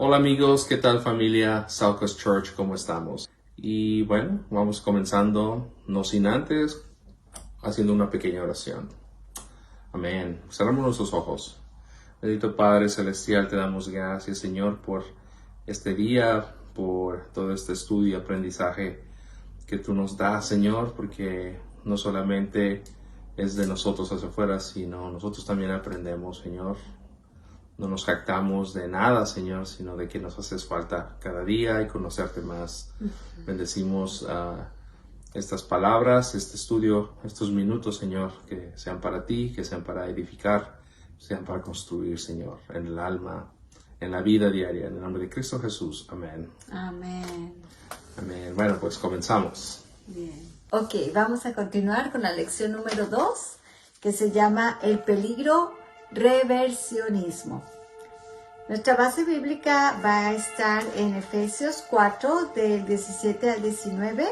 Hola amigos, ¿qué tal familia Southwest Church? ¿Cómo estamos? Y bueno, vamos comenzando, no sin antes, haciendo una pequeña oración. Amén. Cerramos nuestros ojos. Bendito Padre Celestial, te damos gracias, Señor, por este día, por todo este estudio y aprendizaje que tú nos das, Señor, porque no solamente es de nosotros hacia afuera, sino nosotros también aprendemos, Señor. No nos jactamos de nada, Señor, sino de que nos haces falta cada día y conocerte más. Bendecimos estas palabras, este estudio, estos minutos, Señor, que sean para ti, que sean para edificar, sean para construir, Señor, en el alma, en la vida diaria. En el nombre de Cristo Jesús. Amén. Amén. Amén. Bueno, pues comenzamos. Bien. Ok, vamos a continuar con la lección número 2, que se llama El peligro reversionismo. Nuestra base bíblica va a estar en Efesios 4, del 17 al 19,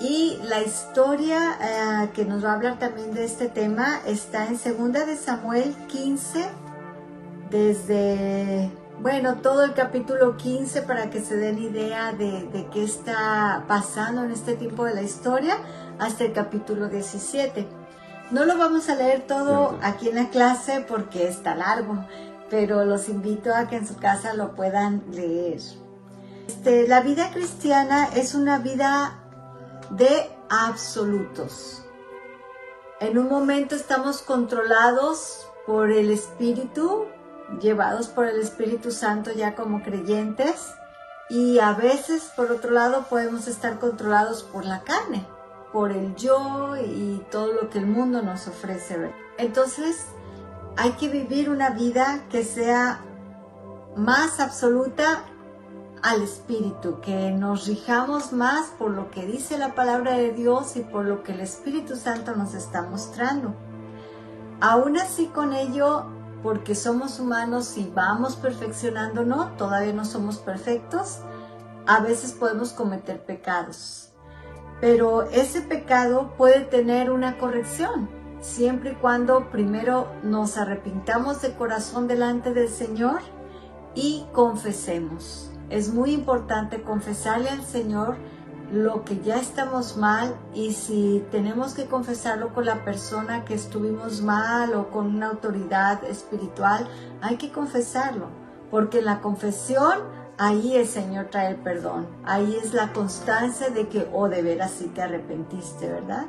y la historia que nos va a hablar también de este tema está en 2 de Samuel 15, desde, todo el capítulo 15 para que se den idea de qué está pasando en este tiempo de la historia, hasta el capítulo 17. No lo vamos a leer todo aquí en la clase porque está largo, pero los invito a que en su casa lo puedan leer. La vida cristiana es una vida de absolutos. En un momento estamos controlados por el Espíritu, llevados por el Espíritu Santo ya como creyentes, y a veces, por otro lado, podemos estar controlados por la carne, por el yo y todo lo que el mundo nos ofrece. Entonces, hay que vivir una vida que sea más absoluta al Espíritu, que nos rijamos más por lo que dice la palabra de Dios y por lo que el Espíritu Santo nos está mostrando. Aún así, con ello, porque somos humanos y vamos perfeccionándonos, todavía no somos perfectos, a veces podemos cometer pecados. Pero ese pecado puede tener una corrección, siempre y cuando primero nos arrepintamos de corazón delante del Señor y confesemos. Es muy importante confesarle al Señor lo que ya estamos mal, y si tenemos que confesarlo con la persona que estuvimos mal o con una autoridad espiritual, hay que confesarlo, porque en la confesión ahí el Señor trae el perdón, ahí es la constancia de que, de veras sí te arrepentiste, ¿verdad?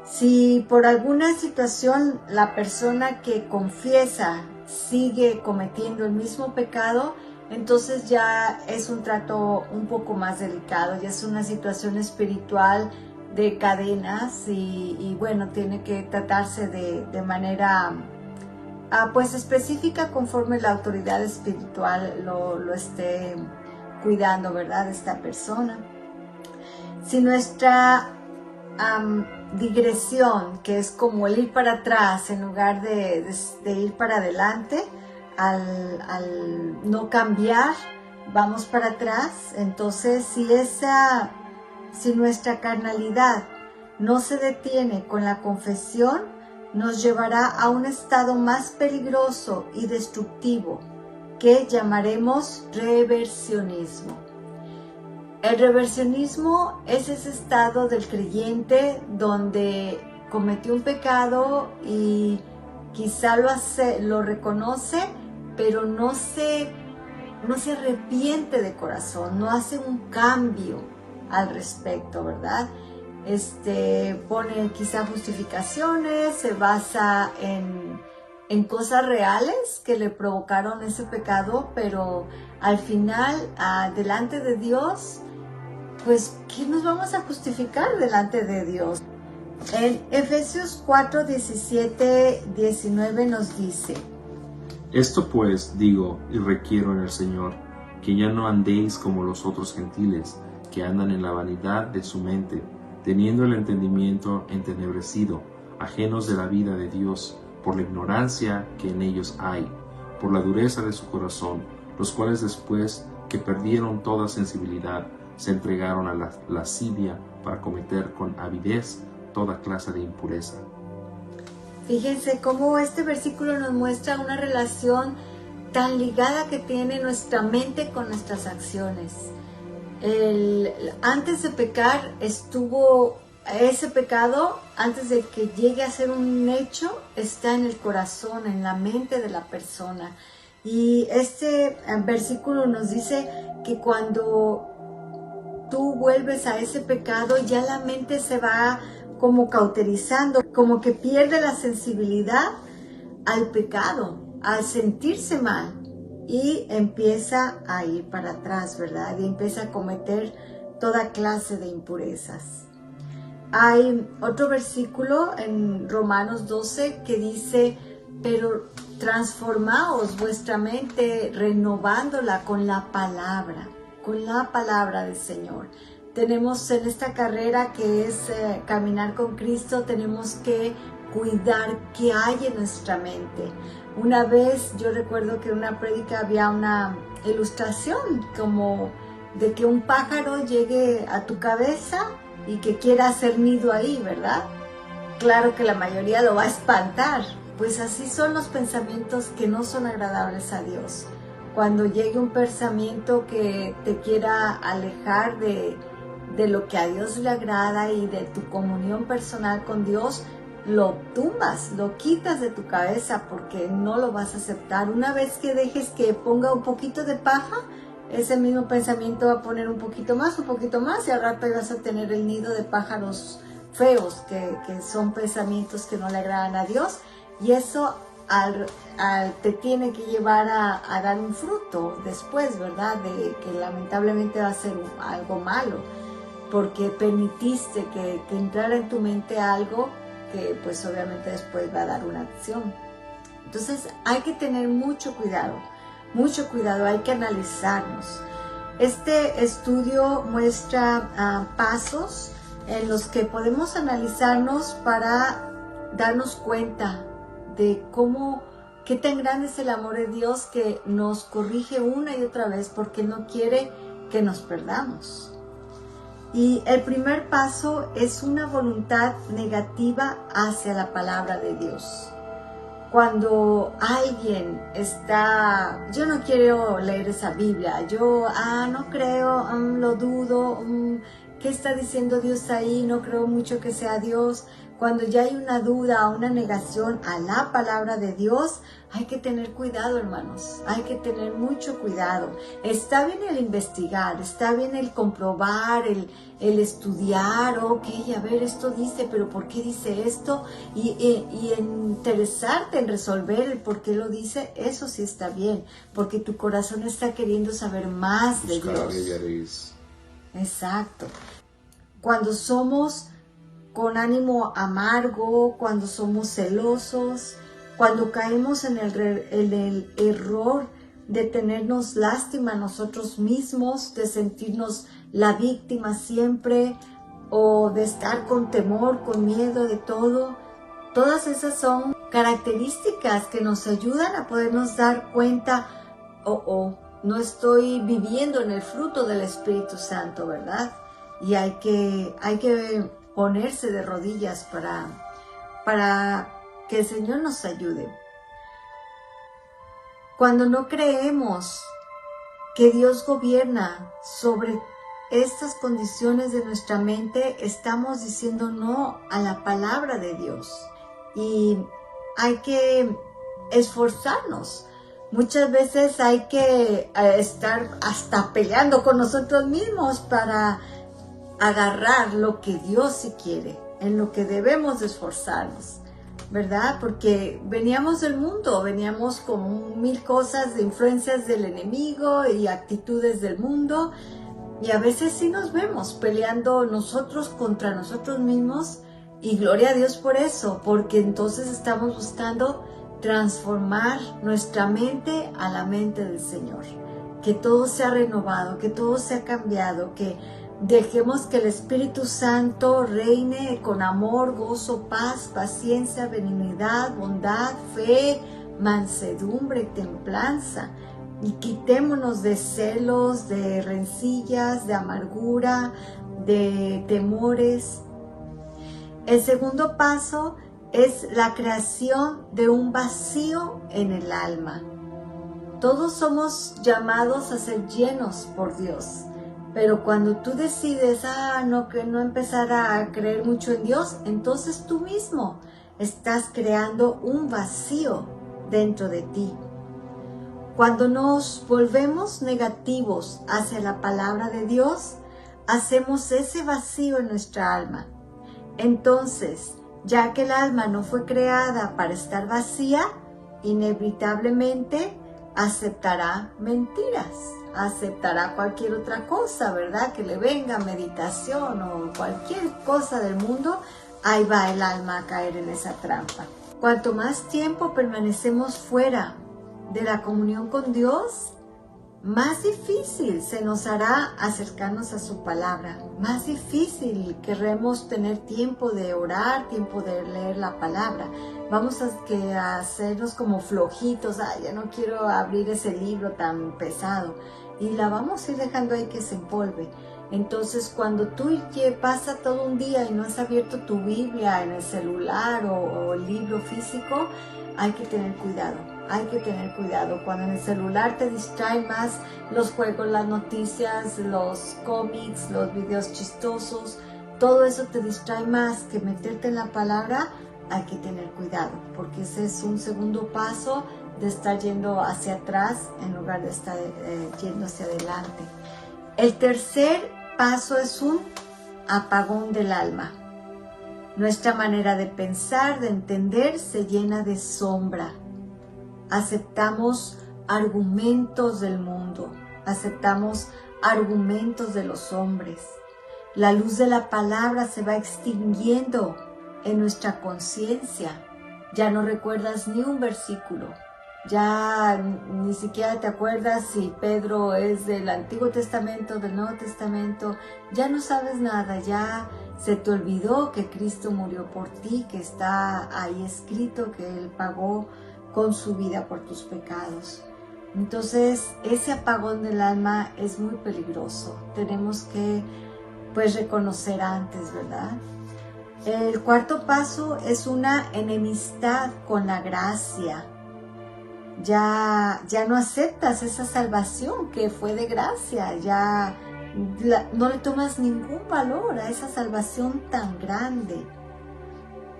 Si por alguna situación la persona que confiesa sigue cometiendo el mismo pecado, entonces ya es un trato un poco más delicado, ya es una situación espiritual de cadenas y tiene que tratarse de manera específica conforme la autoridad espiritual lo esté cuidando, ¿verdad? Esta persona. Si nuestra digresión, que es como el ir para atrás en lugar de ir para adelante, al no cambiar, vamos para atrás. Entonces, si nuestra carnalidad no se detiene con la confesión, nos llevará a un estado más peligroso y destructivo que llamaremos reversionismo. El reversionismo es ese estado del creyente donde cometió un pecado y quizá lo reconoce, pero no se arrepiente de corazón, no hace un cambio al respecto, ¿verdad? Pone quizá justificaciones, se basa en cosas reales que le provocaron ese pecado, pero al final, delante de Dios, pues, ¿qué nos vamos a justificar delante de Dios? En Efesios 4, 17, 19 nos dice: Esto pues digo y requiero en el Señor, que ya no andéis como los otros gentiles, que andan en la vanidad de su mente, teniendo el entendimiento entenebrecido, ajenos de la vida de Dios, por la ignorancia que en ellos hay, por la dureza de su corazón, los cuales después que perdieron toda sensibilidad, se entregaron a la lascivia para cometer con avidez toda clase de impureza. Fíjense cómo este versículo nos muestra una relación tan ligada que tiene nuestra mente con nuestras acciones. Antes de pecar ese pecado, antes de que llegue a ser un hecho, está en el corazón, en la mente de la persona. Y este versículo nos dice que cuando tú vuelves a ese pecado, ya la mente se va como cauterizando, como que pierde la sensibilidad al pecado, al sentirse mal, y empieza a ir para atrás, ¿verdad? Y empieza a cometer toda clase de impurezas. Hay otro versículo en Romanos 12 que dice: pero transformaos vuestra mente renovándola con la palabra del Señor. Tenemos en esta carrera que es caminar con Cristo, tenemos que cuidar qué hay en nuestra mente. Una vez yo recuerdo que en una prédica había una ilustración como de que un pájaro llegue a tu cabeza y que quiera hacer nido ahí, ¿verdad? Claro que la mayoría lo va a espantar. Pues así son los pensamientos que no son agradables a Dios. Cuando llegue un pensamiento que te quiera alejar de lo que a Dios le agrada y de tu comunión personal con Dios, lo tumbas, lo quitas de tu cabeza porque no lo vas a aceptar. Una vez que dejes que ponga un poquito de paja, ese mismo pensamiento va a poner un poquito más, y al rato vas a tener el nido de pájaros feos, que son pensamientos que no le agradan a Dios, y eso te tiene que llevar a dar un fruto después, ¿verdad? De que lamentablemente va a ser algo malo, porque permitiste que entrara en tu mente algo que pues obviamente después va a dar una acción. Entonces hay que tener mucho cuidado, hay que analizarnos. Este estudio muestra pasos en los que podemos analizarnos para darnos cuenta de qué tan grande es el amor de Dios, que nos corrige una y otra vez porque no quiere que nos perdamos. Y el primer paso es una voluntad negativa hacia la palabra de Dios. Cuando alguien yo no quiero leer esa Biblia, no creo, lo dudo, ¿qué está diciendo Dios ahí? No creo mucho que sea Dios. Cuando ya hay una duda, una negación a la palabra de Dios, hay que tener cuidado, hermanos. Hay que tener mucho cuidado. Está bien el investigar, está bien el comprobar, el estudiar, ok, a ver, esto dice, pero ¿por qué dice esto? Y interesarte en resolver el por qué lo dice, eso sí está bien, porque tu corazón está queriendo saber más de Dios. Exacto. Cuando somos con ánimo amargo, cuando somos celosos, cuando caemos en el error de tenernos lástima a nosotros mismos, de sentirnos la víctima siempre, o de estar con temor, con miedo de todo. Todas esas son características que nos ayudan a podernos dar cuenta, no estoy viviendo en el fruto del Espíritu Santo, ¿verdad? Y hay que ponerse de rodillas para que el Señor nos ayude. Cuando no creemos que Dios gobierna sobre estas condiciones de nuestra mente, estamos diciendo no a la palabra de Dios. Y hay que esforzarnos. Muchas veces hay que estar hasta peleando con nosotros mismos para agarrar lo que Dios sí quiere, en lo que debemos de esforzarnos, ¿verdad? Porque veníamos del mundo, veníamos con 1000 cosas de influencias del enemigo y actitudes del mundo, y a veces sí nos vemos peleando nosotros contra nosotros mismos, y gloria a Dios por eso, porque entonces estamos buscando transformar nuestra mente a la mente del Señor, que todo sea renovado, que todo sea cambiado, que dejemos que el Espíritu Santo reine con amor, gozo, paz, paciencia, benignidad, bondad, fe, mansedumbre, templanza. Y quitémonos de celos, de rencillas, de amargura, de temores. El segundo paso es la creación de un vacío en el alma. Todos somos llamados a ser llenos por Dios. Pero cuando tú decides, que no empezar a creer mucho en Dios, entonces tú mismo estás creando un vacío dentro de ti. Cuando nos volvemos negativos hacia la palabra de Dios, hacemos ese vacío en nuestra alma. Entonces, ya que el alma no fue creada para estar vacía, inevitablemente aceptará mentiras, aceptará cualquier otra cosa, ¿verdad? Que le venga, meditación o cualquier cosa del mundo, ahí va el alma a caer en esa trampa. Cuanto más tiempo permanecemos fuera de la comunión con Dios, más difícil se nos hará acercarnos a su palabra, más difícil querremos tener tiempo de orar, tiempo de leer la palabra. Vamos a hacernos como flojitos, ya no quiero abrir ese libro tan pesado, y la vamos a ir dejando ahí que se empolve. Entonces, cuando tú pasa todo un día y no has abierto tu Biblia en el celular o el libro físico, hay que tener cuidado. Hay que tener cuidado. Cuando en el celular te distraen más los juegos, las noticias, los cómics, los videos chistosos, todo eso te distrae más que meterte en la palabra, hay que tener cuidado, porque ese es un segundo paso de estar yendo hacia atrás en lugar de estar yendo hacia adelante. El tercer paso es un apagón del alma. Nuestra manera de pensar, de entender, se llena de sombra. Aceptamos argumentos del mundo, aceptamos argumentos de los hombres. La luz de la palabra se va extinguiendo en nuestra conciencia. Ya no recuerdas ni un versículo, ya ni siquiera te acuerdas si Pedro es del Antiguo Testamento, del Nuevo Testamento, ya no sabes nada, ya se te olvidó que Cristo murió por ti, que está ahí escrito que Él pagó con su vida por tus pecados. Entonces, ese apagón del alma es muy peligroso. Tenemos que, reconocer antes, ¿verdad? El cuarto paso es una enemistad con la gracia. Ya no aceptas esa salvación que fue de gracia, ya no le tomas ningún valor a esa salvación tan grande.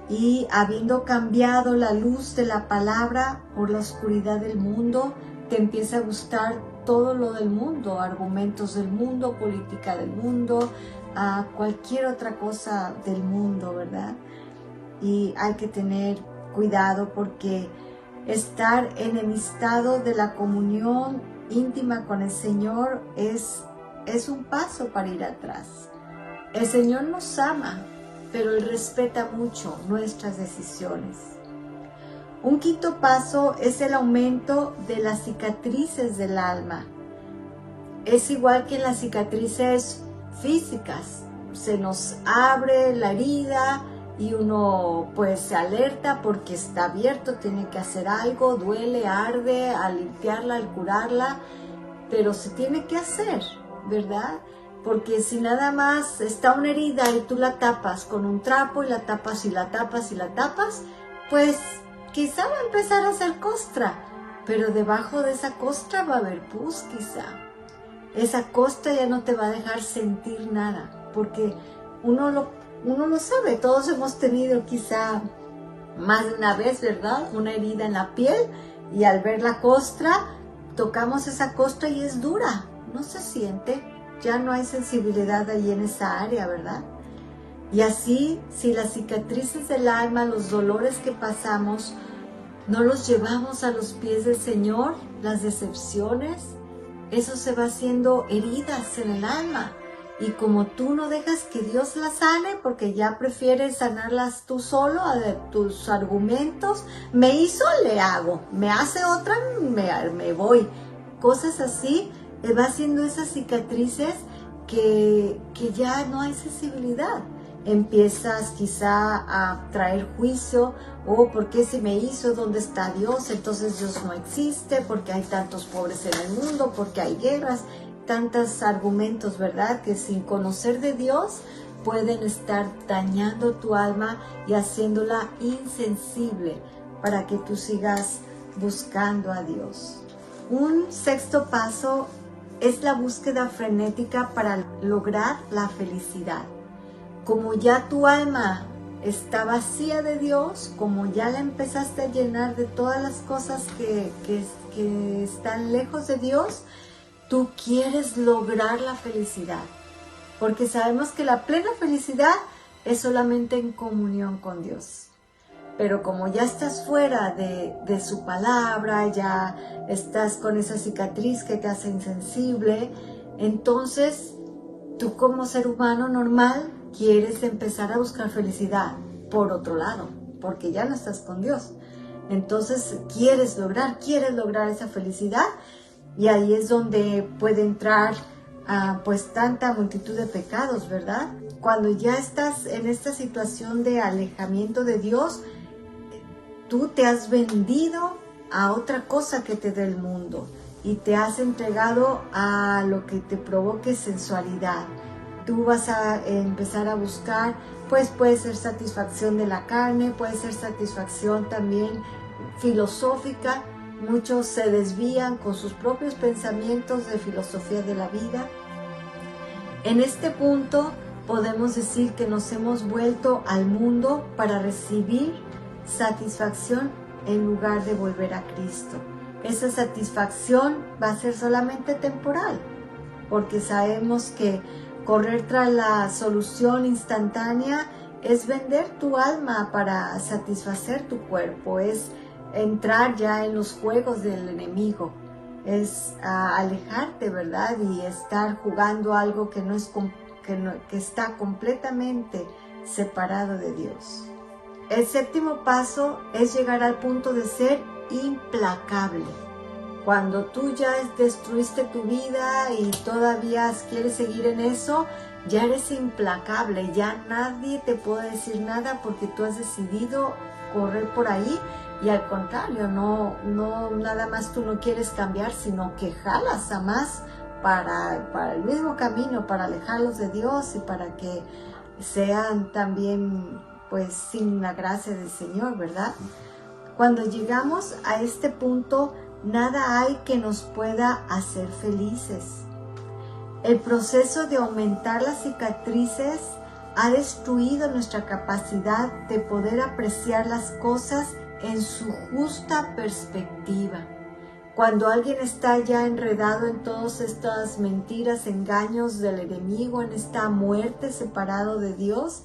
Y habiendo cambiado la luz de la palabra por la oscuridad del mundo, te empieza a gustar todo lo del mundo, argumentos del mundo, política del mundo, cualquier otra cosa del mundo, ¿verdad? Y hay que tener cuidado porque estar enemistado de la comunión íntima con el Señor es un paso para ir atrás. El Señor nos ama, pero Él respeta mucho nuestras decisiones. Un quinto paso es el aumento de las cicatrices del alma. Es igual que en las cicatrices físicas. Se nos abre la herida y uno se alerta porque está abierto, tiene que hacer algo, duele, arde, al limpiarla, al curarla, pero se tiene que hacer, ¿verdad? Porque si nada más está una herida y tú la tapas con un trapo y la tapas y la tapas y la tapas, pues quizá va a empezar a hacer costra, pero debajo de esa costra va a haber pus quizá. Esa costra ya no te va a dejar sentir nada, porque uno lo sabe, todos hemos tenido quizá más de una vez, ¿verdad? Una herida en la piel y al ver la costra, tocamos esa costra y es dura, no se siente. Ya no hay sensibilidad ahí en esa área, ¿verdad? Y así, si las cicatrices del alma, los dolores que pasamos, no los llevamos a los pies del Señor, las decepciones, eso se va haciendo heridas en el alma. Y como tú no dejas que Dios las sane, porque ya prefieres sanarlas tú solo, tus argumentos, me hizo, le hago, me hace otra, me voy. Cosas así. Va haciendo esas cicatrices que ya no hay sensibilidad. Empiezas quizá a traer juicio, ¿por qué se me hizo? ¿Dónde está Dios? Entonces Dios no existe, porque hay tantos pobres en el mundo, porque hay guerras, tantos argumentos, ¿verdad? Que sin conocer de Dios pueden estar dañando tu alma y haciéndola insensible para que tú sigas buscando a Dios. Un sexto paso es la búsqueda frenética para lograr la felicidad. Como ya tu alma está vacía de Dios, como ya la empezaste a llenar de todas las cosas que están lejos de Dios, tú quieres lograr la felicidad. Porque sabemos que la plena felicidad es solamente en comunión con Dios. Pero como ya estás fuera de su palabra, ya estás con esa cicatriz que te hace insensible, entonces tú como ser humano normal quieres empezar a buscar felicidad por otro lado, porque ya no estás con Dios. Entonces quieres lograr esa felicidad, y ahí es donde puede entrar pues tanta multitud de pecados, ¿verdad? Cuando ya estás en esta situación de alejamiento de Dios, tú te has vendido a otra cosa que te dé el mundo y te has entregado a lo que te provoque sensualidad. Tú vas a empezar a buscar, pues puede ser satisfacción de la carne, puede ser satisfacción también filosófica. Muchos se desvían con sus propios pensamientos de filosofía de la vida. En este punto podemos decir que nos hemos vuelto al mundo para recibir satisfacción en lugar de volver a Cristo. Esa satisfacción va a ser solamente temporal, porque sabemos que correr tras la solución instantánea es vender tu alma para satisfacer tu cuerpo, es entrar ya en los juegos del enemigo, es alejarte, ¿verdad? Y estar jugando algo que que está completamente separado de Dios. El séptimo paso es llegar al punto de ser implacable. Cuando tú ya destruiste tu vida y todavía quieres seguir en eso, ya eres implacable, ya nadie te puede decir nada porque tú has decidido correr por ahí, y al contrario, no nada más tú no quieres cambiar, sino que jalas a más para el mismo camino, para alejarlos de Dios y para que sean también pues sin la gracia del Señor, ¿verdad? Cuando llegamos a este punto, nada hay que nos pueda hacer felices. El proceso de aumentar las cicatrices ha destruido nuestra capacidad de poder apreciar las cosas en su justa perspectiva. Cuando alguien está ya enredado en todas estas mentiras, engaños del enemigo, en esta muerte separado de Dios,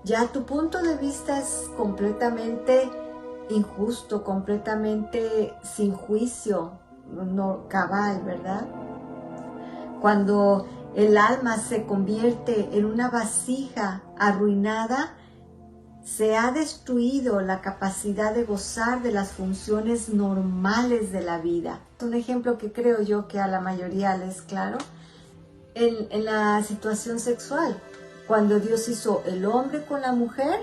ya tu punto de vista es completamente injusto, completamente sin juicio, no cabal, ¿verdad? Cuando el alma se convierte en una vasija arruinada, se ha destruido la capacidad de gozar de las funciones normales de la vida. Un ejemplo que creo yo que a la mayoría les es claro, en la situación sexual. Cuando Dios hizo el hombre con la mujer,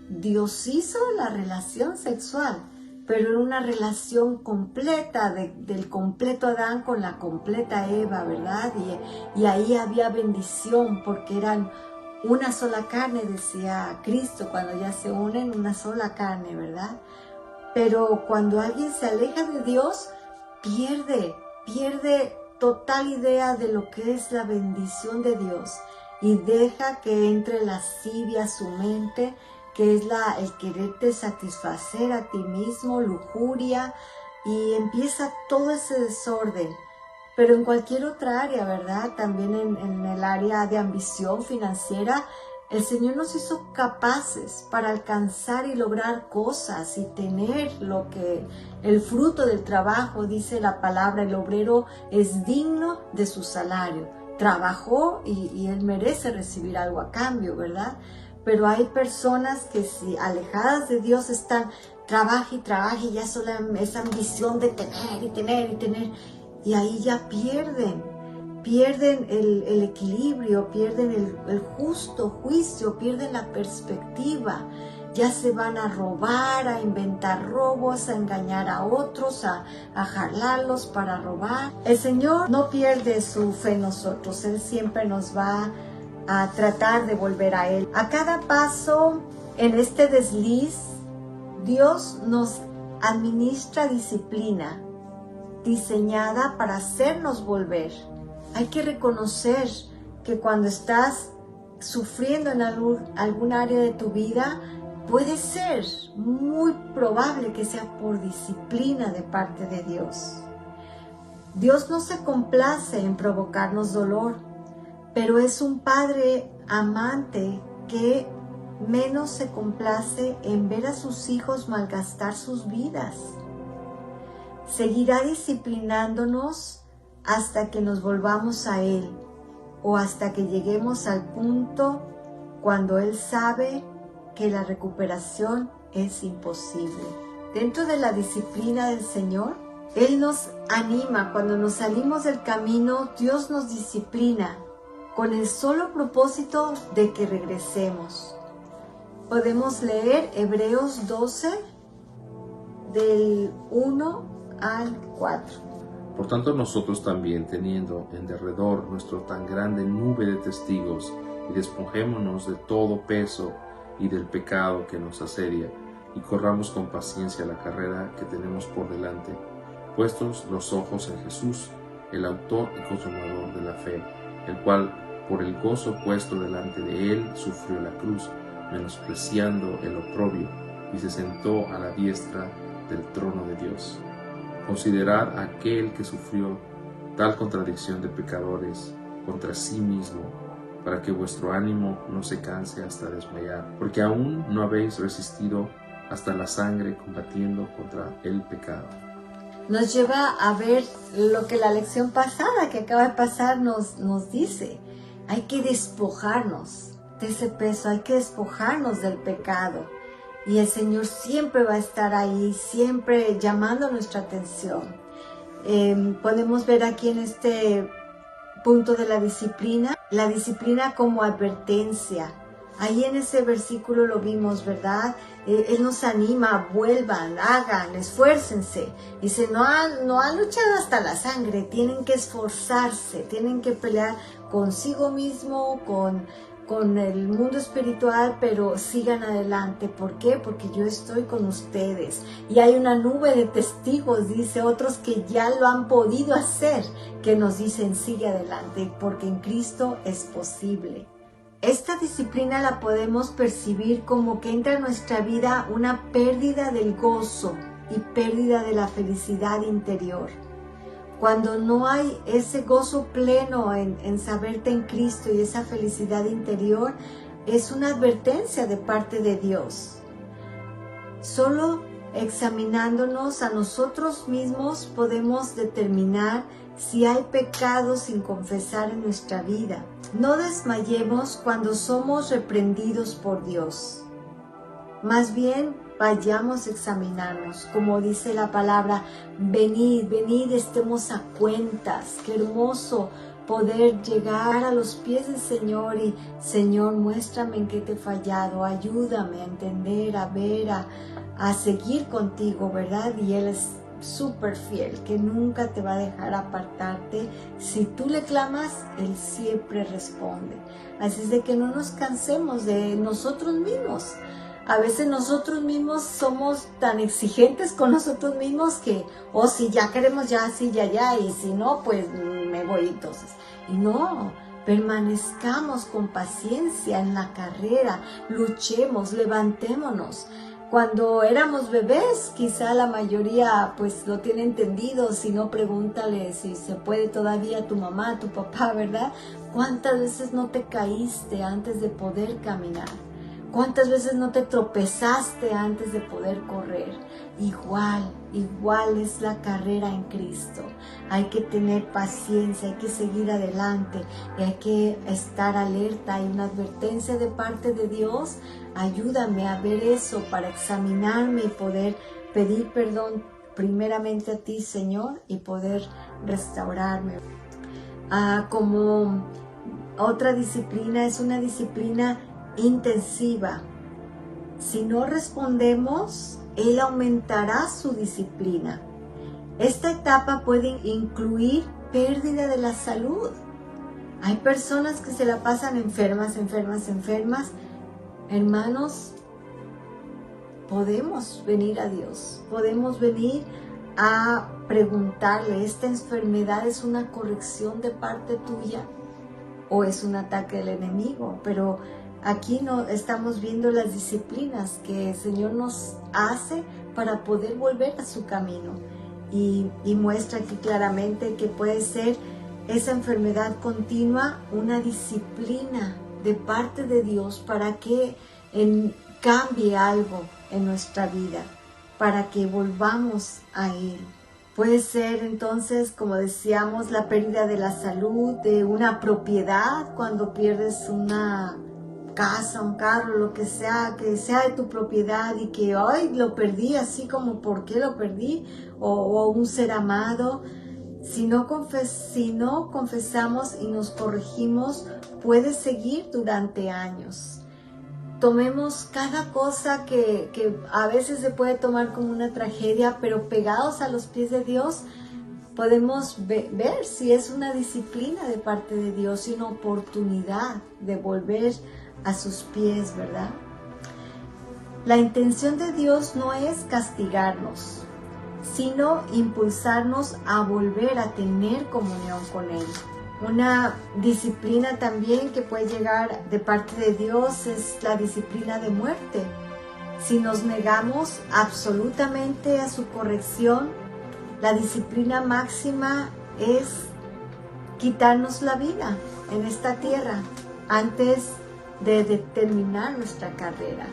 Dios hizo la relación sexual, pero en una relación completa, del completo Adán con la completa Eva, ¿verdad? Y ahí había bendición porque eran una sola carne, decía Cristo, cuando ya se unen una sola carne, ¿verdad? Pero cuando alguien se aleja de Dios, pierde total idea de lo que es la bendición de Dios y deja que entre lascivia a su mente, que es el quererte satisfacer a ti mismo, lujuria, y empieza todo ese desorden. Pero en cualquier otra área, ¿verdad? También en el área de ambición financiera, el Señor nos hizo capaces para alcanzar y lograr cosas y tener el fruto del trabajo. Dice la palabra, el obrero es digno de su salario. Trabajó y él merece recibir algo a cambio, ¿verdad? Pero hay personas que si alejadas de Dios están, trabaja y ya solo esa ambición de tener, y ahí ya pierden el equilibrio, pierden el justo juicio, pierden la perspectiva. Ya se van a robar, a inventar robos, a engañar a otros, a jalarlos para robar. El Señor no pierde su fe en nosotros, Él siempre nos va a tratar de volver a Él. A cada paso en este desliz, Dios nos administra disciplina diseñada para hacernos volver. Hay que reconocer que cuando estás sufriendo en algún área de tu vida, puede ser muy probable que sea por disciplina de parte de Dios. Dios no se complace en provocarnos dolor, pero es un Padre amante que menos se complace en ver a sus hijos malgastar sus vidas. Seguirá disciplinándonos hasta que nos volvamos a Él o hasta que lleguemos al punto cuando Él sabe que la recuperación es imposible. Dentro de la disciplina del Señor, Él nos anima. Cuando nos salimos del camino, Dios nos disciplina con el solo propósito de que regresemos. Podemos leer Hebreos 12, del 1 al 4. Por tanto, nosotros también, teniendo en derredor nuestra tan grande nube de testigos, y despojémonos de todo peso y del pecado que nos asedia, y corramos con paciencia la carrera que tenemos por delante, puestos los ojos en Jesús, el autor y consumador de la fe, el cual, por el gozo puesto delante de él, sufrió la cruz, menospreciando el oprobio, y se sentó a la diestra del trono de Dios. Considerad a aquel que sufrió tal contradicción de pecadores contra sí mismo, para que vuestro ánimo no se canse hasta desmayar, porque aún no habéis resistido hasta la sangre combatiendo contra el pecado. Nos lleva a ver lo que la lección pasada que acaba de pasar nos dice. Hay que despojarnos de ese peso, hay que despojarnos del pecado. Y el Señor siempre va a estar ahí, siempre llamando nuestra atención. Podemos ver aquí en este punto de la disciplina como advertencia. Ahí en ese versículo lo vimos, ¿verdad? Él nos anima, vuelvan, hagan, esfuércense. Dice, no han luchado hasta la sangre, tienen que esforzarse, tienen que pelear consigo mismo, con el mundo espiritual, pero sigan adelante. ¿Por qué? Porque yo estoy con ustedes. Y hay una nube de testigos, dice, otros que ya lo han podido hacer, que nos dicen, sigue adelante, porque en Cristo es posible. Esta disciplina la podemos percibir como que entra en nuestra vida una pérdida del gozo y pérdida de la felicidad interior. Cuando no hay ese gozo pleno en saberte en Cristo y esa felicidad interior, es una advertencia de parte de Dios. Solo examinándonos a nosotros mismos podemos determinar si hay pecado sin confesar en nuestra vida. No desmayemos cuando somos reprendidos por Dios. Más bien, vayamos a examinarnos, como dice la palabra, venid, estemos a cuentas. Qué hermoso poder llegar a los pies del Señor y, Señor, muéstrame en qué te he fallado, ayúdame a entender, a ver, a seguir contigo, ¿verdad? Y Él es súper fiel, que nunca te va a dejar apartarte. Si tú le clamas, Él siempre responde. Así es de que no nos cansemos de nosotros mismos. A veces nosotros mismos somos tan exigentes con nosotros mismos que, si ya queremos ya, sí, ya, y si no, pues me voy entonces. Y no, permanezcamos con paciencia en la carrera, luchemos, levantémonos. Cuando éramos bebés, quizá la mayoría pues lo tiene entendido, si no pregúntale si se puede todavía a tu mamá, a tu papá, ¿verdad? ¿Cuántas veces no te caíste antes de poder caminar? ¿Cuántas veces no te tropezaste antes de poder correr? Igual es la carrera en Cristo. Hay que tener paciencia, hay que seguir adelante y hay que estar alerta. Hay una advertencia de parte de Dios. Ayúdame a ver eso para examinarme y poder pedir perdón primeramente a ti, Señor, y poder restaurarme. Como otra disciplina, es una disciplina intensiva. Si no respondemos, Él aumentará su disciplina. Esta etapa puede incluir pérdida de la salud. Hay personas que se la pasan enfermas. Hermanos, podemos venir a Dios, podemos venir a preguntarle, ¿esta enfermedad es una corrección de parte tuya o es un ataque del enemigo? Pero aquí no estamos viendo las disciplinas que el Señor nos hace para poder volver a su camino, y muestra aquí claramente que puede ser esa enfermedad continua una disciplina de parte de Dios para que cambie algo en nuestra vida, para que volvamos a Él. Puede ser entonces, como decíamos, la pérdida de la salud, de una propiedad, cuando pierdes una casa, un carro, lo que sea de tu propiedad y que hoy lo perdí, así como ¿por qué lo perdí? O un ser amado. Si no confesamos y nos corregimos, puede seguir durante años. Tomemos cada cosa que a veces se puede tomar como una tragedia, pero pegados a los pies de Dios, podemos ver si es una disciplina de parte de Dios y una oportunidad de volver a sus pies, ¿verdad? La intención de Dios no es castigarnos, sino impulsarnos a volver a tener comunión con Él. Una disciplina también que puede llegar de parte de Dios es la disciplina de muerte. Si nos negamos absolutamente a su corrección, la disciplina máxima es quitarnos la vida en esta tierra antes de terminar nuestra carrera.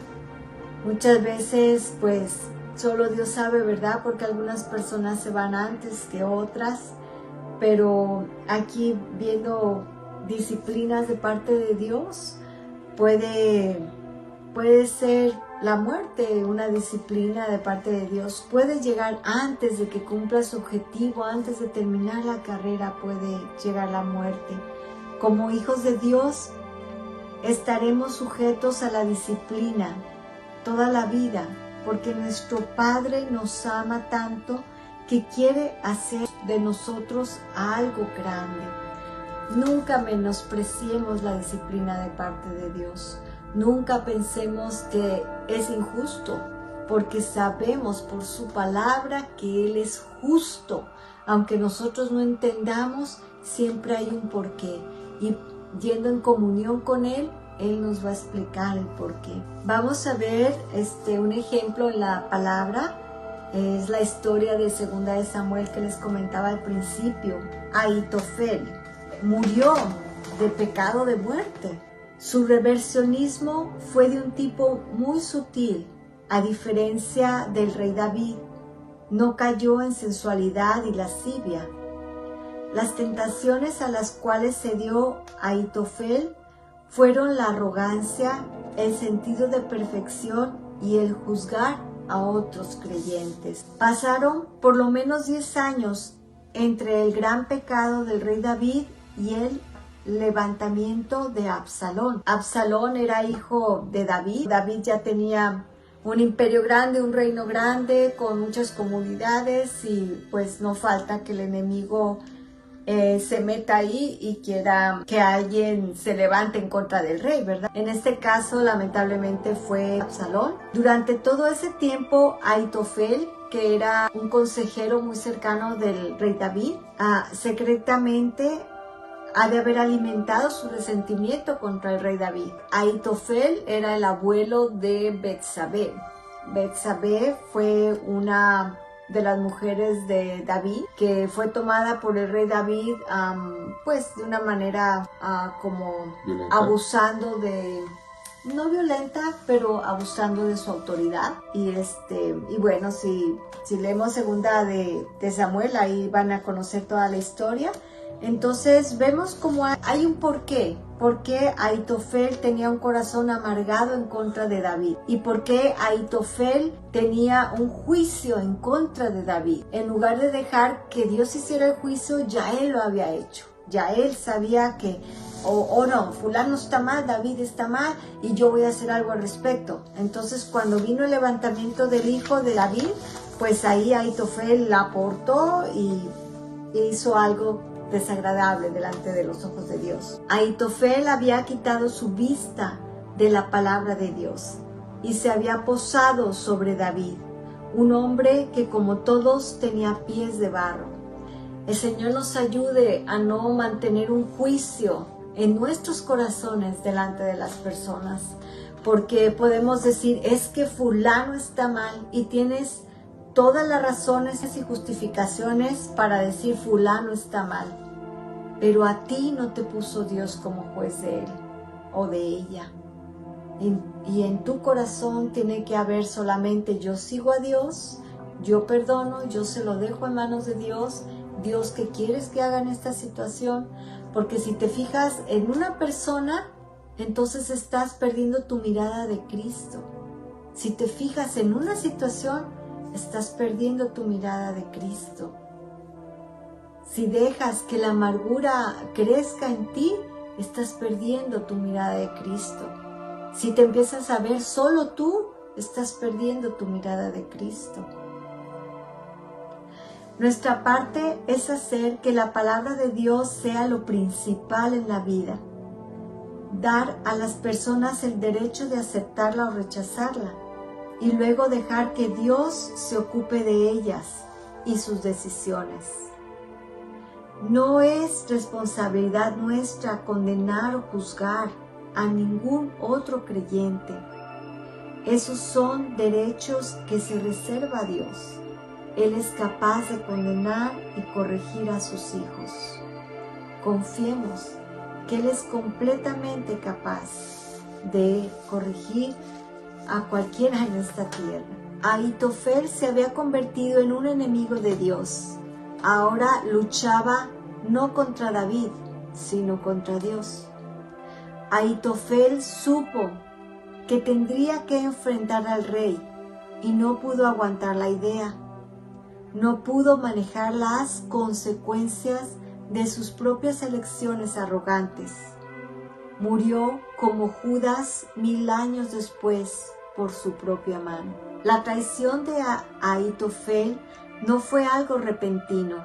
Muchas veces, pues, solo Dios sabe, ¿verdad? Porque algunas personas se van antes que otras, pero aquí viendo disciplinas de parte de Dios, puede ser la muerte una disciplina de parte de Dios. Puede llegar antes de que cumpla su objetivo, antes de terminar la carrera, puede llegar la muerte. Como hijos de Dios, estaremos sujetos a la disciplina toda la vida, porque nuestro Padre nos ama tanto que quiere hacer de nosotros algo grande. Nunca menospreciemos la disciplina de parte de Dios. Nunca pensemos que es injusto, porque sabemos por su palabra que Él es justo. Aunque nosotros no entendamos, siempre hay un porqué. Y yendo en comunión con Él, Él nos va a explicar el porqué. Vamos a ver un ejemplo en la palabra. Es la historia de 2 de Samuel que les comentaba al principio. Ahitofel murió de pecado de muerte. Su reversionismo fue de un tipo muy sutil. A diferencia del rey David, no cayó en sensualidad y lascivia. Las tentaciones a las cuales se dio Ahitofel fueron la arrogancia, el sentido de perfección y el juzgar a otros creyentes. Pasaron por lo menos 10 años entre el gran pecado del rey David y el levantamiento de Absalón. Absalón era hijo de David. David ya tenía un imperio grande, un reino grande con muchas comunidades, y pues no falta que el enemigo se meta ahí y quiera que alguien se levante en contra del rey, ¿verdad? En este caso, lamentablemente, fue Absalón. Durante todo ese tiempo, Ahitofel, que era un consejero muy cercano del rey David, secretamente ha de haber alimentado su resentimiento contra el rey David. Ahitofel era el abuelo de Betsabé. Betsabé fue una de las mujeres de David, que fue tomada por el rey David, pues de una manera como violenta. Abusando de, no violenta, pero abusando de su autoridad. Y bueno, si leemos 2 de Samuel, ahí van a conocer toda la historia. Entonces vemos como hay un porqué. ¿Por qué Ahitofel tenía un corazón amargado en contra de David? ¿Y por qué Ahitofel tenía un juicio en contra de David? En lugar de dejar que Dios hiciera el juicio, ya él lo había hecho. Ya él sabía que, no, fulano está mal, David está mal, y yo voy a hacer algo al respecto. Entonces, cuando vino el levantamiento del hijo de David, pues ahí Ahitofel la aportó y hizo algo desagradable delante de los ojos de Dios. Ahitofel había quitado su vista de la palabra de Dios y se había posado sobre David. un hombre que como todos tenía pies de barro. El Señor nos ayude a no mantener un juicio en nuestros corazones delante de las personas, porque podemos decir, es que fulano está mal, y tienes todas las razones y justificaciones para decir fulano está mal, pero a ti no te puso Dios como juez de él o de ella. Y en tu corazón tiene que haber solamente yo sigo a Dios, yo perdono, yo se lo dejo en manos de Dios. Dios, ¿qué quieres que haga en esta situación? Porque si te fijas en una persona, entonces estás perdiendo tu mirada de Cristo. Si te fijas en una situación, estás perdiendo tu mirada de Cristo. Si dejas que la amargura crezca en ti, estás perdiendo tu mirada de Cristo. Si te empiezas a ver solo tú, estás perdiendo tu mirada de Cristo. Nuestra parte es hacer que la palabra de Dios sea lo principal en la vida. Dar a las personas el derecho de aceptarla o rechazarla, y luego dejar que Dios se ocupe de ellas y sus decisiones. No es responsabilidad nuestra condenar o juzgar a ningún otro creyente. Esos son derechos que se reserva a Dios. Él es capaz de condenar y corregir a sus hijos. Confiemos que Él es completamente capaz de corregir a cualquiera en esta tierra. Ahitofel se había convertido en un enemigo de Dios. Ahora luchaba no contra David, sino contra Dios. Ahitofel supo que tendría que enfrentar al rey y no pudo aguantar la idea. No pudo manejar las consecuencias de sus propias elecciones arrogantes. Murió como Judas 1000 años después por su propia mano. La traición de Ahitofel no fue algo repentino.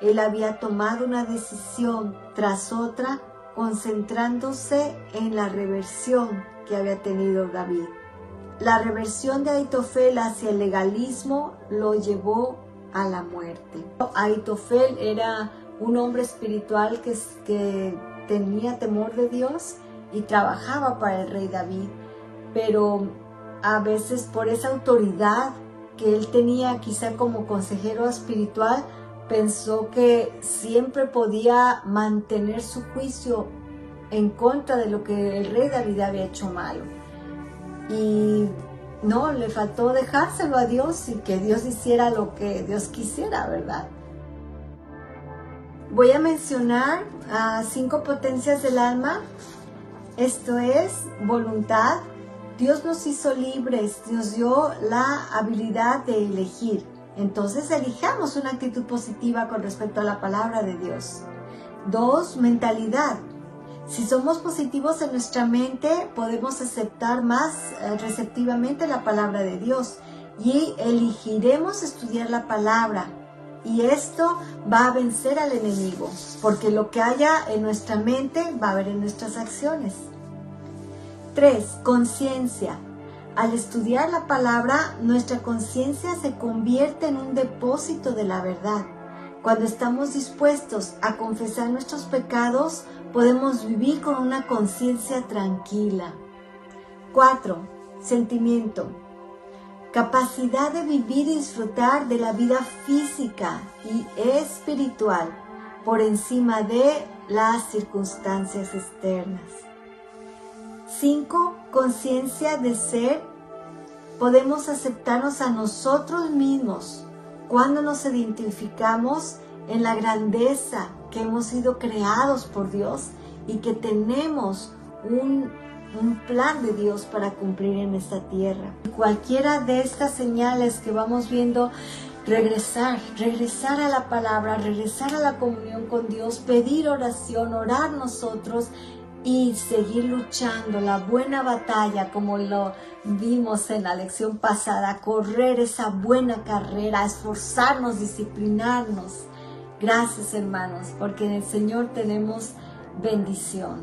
Él había tomado una decisión tras otra, concentrándose en la reversión que había tenido David. La reversión de Ahitofel hacia el legalismo lo llevó a la muerte. Ahitofel era un hombre espiritual que tenía temor de Dios y trabajaba para el rey David, pero a veces por esa autoridad que él tenía quizá como consejero espiritual, pensó que siempre podía mantener su juicio en contra de lo que el rey David había hecho malo. Y no, le faltó dejárselo a Dios y que Dios hiciera lo que Dios quisiera, ¿verdad? Voy a mencionar 5 potencias del alma. Esto es voluntad. Dios nos hizo libres, nos dio la habilidad de elegir. Entonces elijamos una actitud positiva con respecto a la palabra de Dios. 2, mentalidad. Si somos positivos en nuestra mente, podemos aceptar más receptivamente la palabra de Dios y elegiremos estudiar la palabra. Y esto va a vencer al enemigo, porque lo que haya en nuestra mente va a haber en nuestras acciones. 3, conciencia. Al estudiar la palabra, nuestra conciencia se convierte en un depósito de la verdad. Cuando estamos dispuestos a confesar nuestros pecados, podemos vivir con una conciencia tranquila. 4, sentimiento. Capacidad de vivir y disfrutar de la vida física y espiritual por encima de las circunstancias externas. 5, conciencia de ser. Podemos aceptarnos a nosotros mismos cuando nos identificamos en la grandeza que hemos sido creados por Dios y que tenemos un plan de Dios para cumplir en esta tierra. Cualquiera de estas señales que vamos viendo, regresar a la palabra, regresar a la comunión con Dios, pedir oración, orar nosotros y seguir luchando la buena batalla, como lo vimos en la lección pasada, correr esa buena carrera, esforzarnos, disciplinarnos. Gracias, hermanos, porque en el Señor tenemos bendición.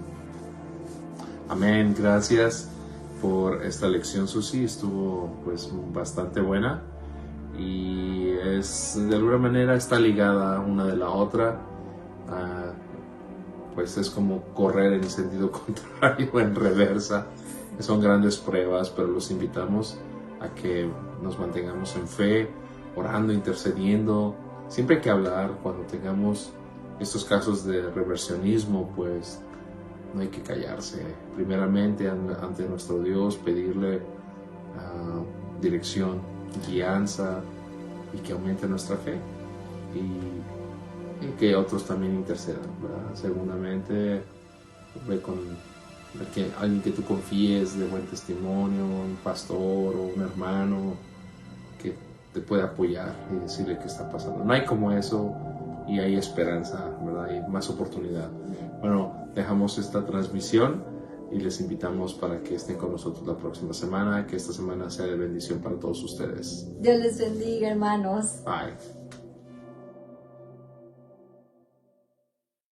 Amén, gracias por esta lección, Susi, estuvo pues bastante buena y de alguna manera está ligada una de la otra. Pues es como correr en el sentido contrario, en reversa. Son grandes pruebas, pero los invitamos a que nos mantengamos en fe, orando, intercediendo. Siempre hay que hablar cuando tengamos estos casos de reversionismo, pues no hay que callarse. Primeramente ante nuestro Dios, pedirle dirección, guianza, y que aumente nuestra fe. Y que otros también intercedan, ¿verdad? Segundamente, ve con alguien que tú confíes de buen testimonio, un pastor o un hermano que te pueda apoyar y decirle qué está pasando. No hay como eso, y hay esperanza, ¿verdad? Hay más oportunidad. Bueno, dejamos esta transmisión y les invitamos para que estén con nosotros la próxima semana, que esta semana sea de bendición para todos ustedes. Dios les bendiga, hermanos. Bye.